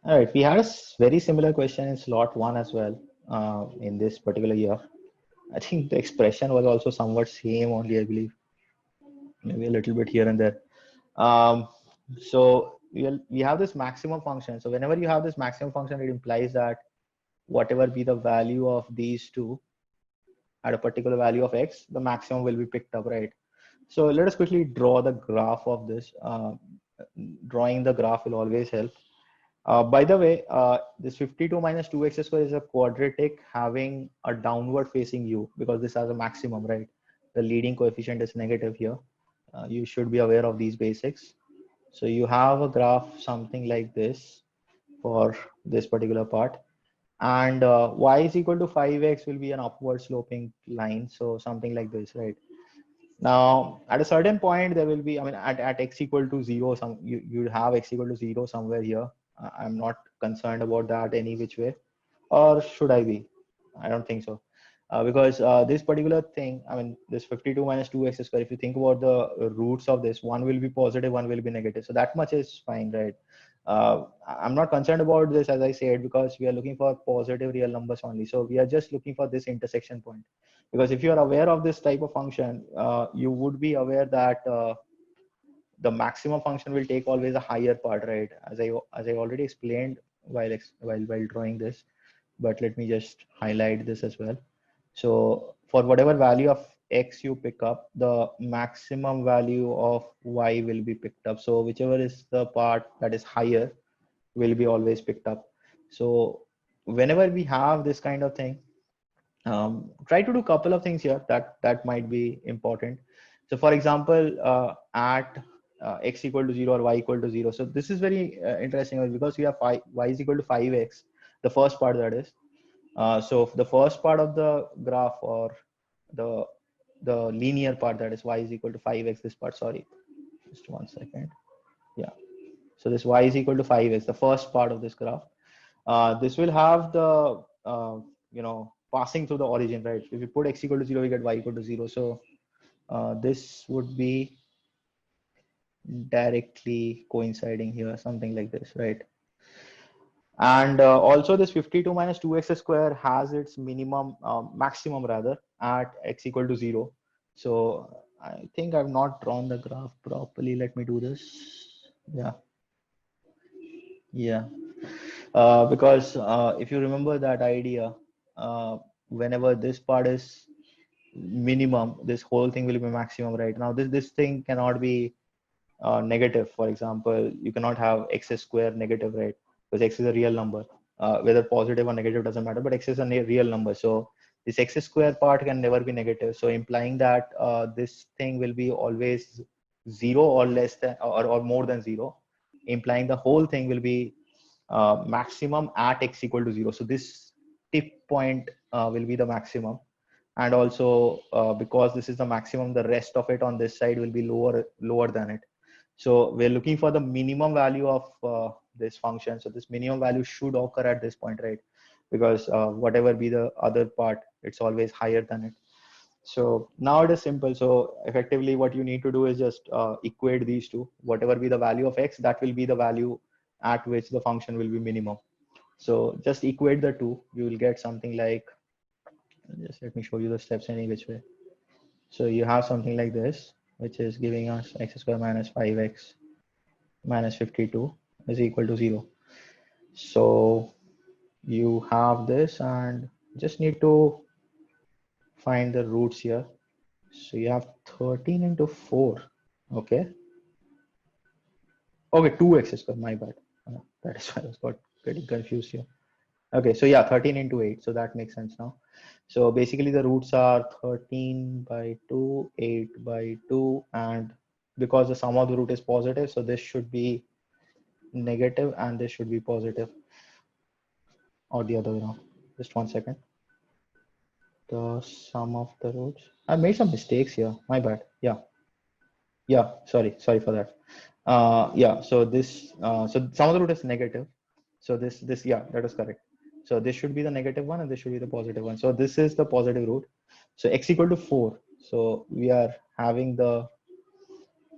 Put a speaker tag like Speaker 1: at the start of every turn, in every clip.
Speaker 1: All right, we had a very similar question in slot one as well in this particular year. I think the expression was also somewhat same only, I believe, maybe a little bit here and there. Um, so we have this maximum function. So whenever you have this maximum function, it implies that whatever be the value of these two at a particular value of x, the maximum will be picked up, right? So let us quickly draw the graph of this. Drawing the graph will always help. By the way, this 52 minus 2x square is a quadratic having a downward facing u because this has a maximum, right? The leading coefficient is negative here. You should be aware of these basics. So you have a graph something like this for this particular part. And y is equal to 5x will be an upward sloping line. So something like this, right? Now, at a certain point, there will be, I mean, at x equal to 0, you have x equal to 0 somewhere here. I'm not concerned about that any which way. Or should I be? I don't think so. Because this particular thing, I mean, this 52 minus 2x square, if you think about the roots of this, one will be positive, one will be negative. So that much is fine, right? I'm not concerned about this, as I said, because we are looking for positive real numbers only. So we are just looking for this intersection point. Because if you are aware of this type of function, you would be aware that the maximum function will take always a higher part, right? As I already explained while drawing this, but let me just highlight this as well. So for whatever value of x you pick up, the maximum value of y will be picked up. So whichever is the part that is higher will be always picked up. So whenever we have this kind of thing, try to do a couple of things here that might be important. So for example, at x equal to 0 or y equal to 0. So this is very interesting because we have y is equal to 5x, the first part that is. So the first part of the graph or the the linear part, that is y is equal to 5x, this part, sorry, just one second. Yeah. So this y is equal to 5x, the first part of this graph. This will have the, passing through the origin, right? If you put x equal to 0, we get y equal to 0. So this would be directly coinciding here, something like this, right? And also this 52 minus 2x square has its maximum rather at x equal to 0. So I think I've not drawn the graph properly. Let me do this. Yeah. Yeah. Because if you remember that idea, whenever this part is minimum, this whole thing will be maximum, right? Now this thing cannot be negative. For example, you cannot have x square negative, right? Because x is a real number. Whether positive or negative doesn't matter, but x is a real number. So this x square part can never be negative. So implying that this thing will be always 0 or less than or more than 0, implying the whole thing will be maximum at x equal to 0. So this tip point will be the maximum. And also because this is the maximum, the rest of it on this side will be lower than it. So we're looking for the minimum value of this function. So this minimum value should occur at this point, right? Because whatever be the other part, it's always higher than it. So now it is simple. So effectively what you need to do is just equate these two. Whatever be the value of x, that will be the value at which the function will be minimum. So just equate the two. You will get something like, just let me show you the steps any which way. So you have something like this, which is giving us x square minus 5x minus 52 is equal to 0. So you have this and just need to find the roots here. So you have 13 into 4. Okay. Okay, 2x square, my bad. That is why I was getting confused here. Okay, so yeah, 13 into 8. So that makes sense now. So basically the roots are 13 by 2, 8 by 2, and because the sum of the root is positive, so this should be negative and this should be positive, or the other way around. Just one second. The sum of the roots. I made some mistakes here. My bad. Yeah. Yeah. Sorry for that. Yeah. So this, so sum of the root is negative. So this, yeah, that is correct. So this should be the negative one and this should be the positive one. So this is the positive root. So x equal to 4. So we are having the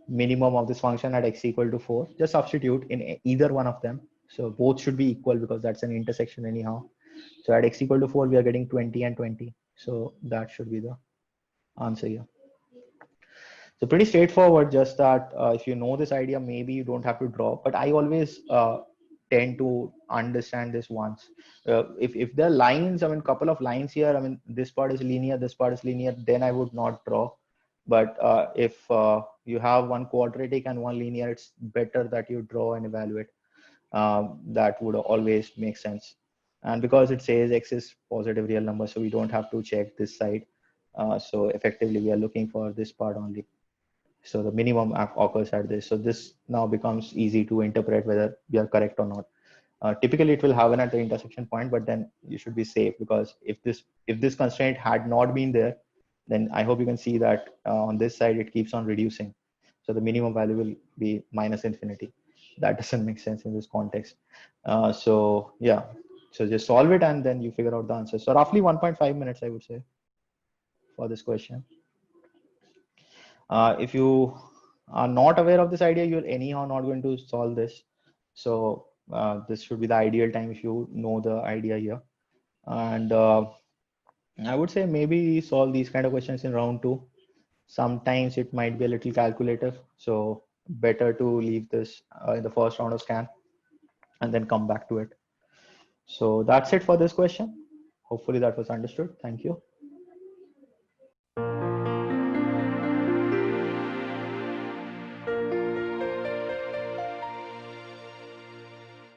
Speaker 1: minimum of this function at x equal to 4. Just substitute in either one of them. So both should be equal because that's an intersection anyhow. So at x equal to 4, we are getting 20 and 20. So that should be the answer here. So pretty straightforward, just that if you know this idea, maybe you don't have to draw. But I always tend to understand this once. If there are lines, I mean, couple of lines here, I mean, this part is linear, this part is linear, then I would not draw. But if you have one quadratic and one linear, it's better that you draw and evaluate. That would always make sense. And because it says x is positive real number, so we don't have to check this side. So effectively, we are looking for this part only. So the minimum occurs at this. So this now becomes easy to interpret whether we are correct or not. Typically, it will happen at the intersection point, but then you should be safe, because if this constraint had not been there, then I hope you can see that on this side it keeps on reducing. So the minimum value will be minus infinity. That doesn't make sense in this context. So yeah, so just solve it and then you figure out the answer. So roughly 1.5 minutes, I would say, for this question. If you are not aware of this idea, you're anyhow not going to solve this. So this should be the ideal time if you know the idea here. And I would say maybe solve these kind of questions in round 2. Sometimes it might be a little calculative. So better to leave this in the first round of scan and then come back to it. So that's it for this question. Hopefully that was understood. Thank you.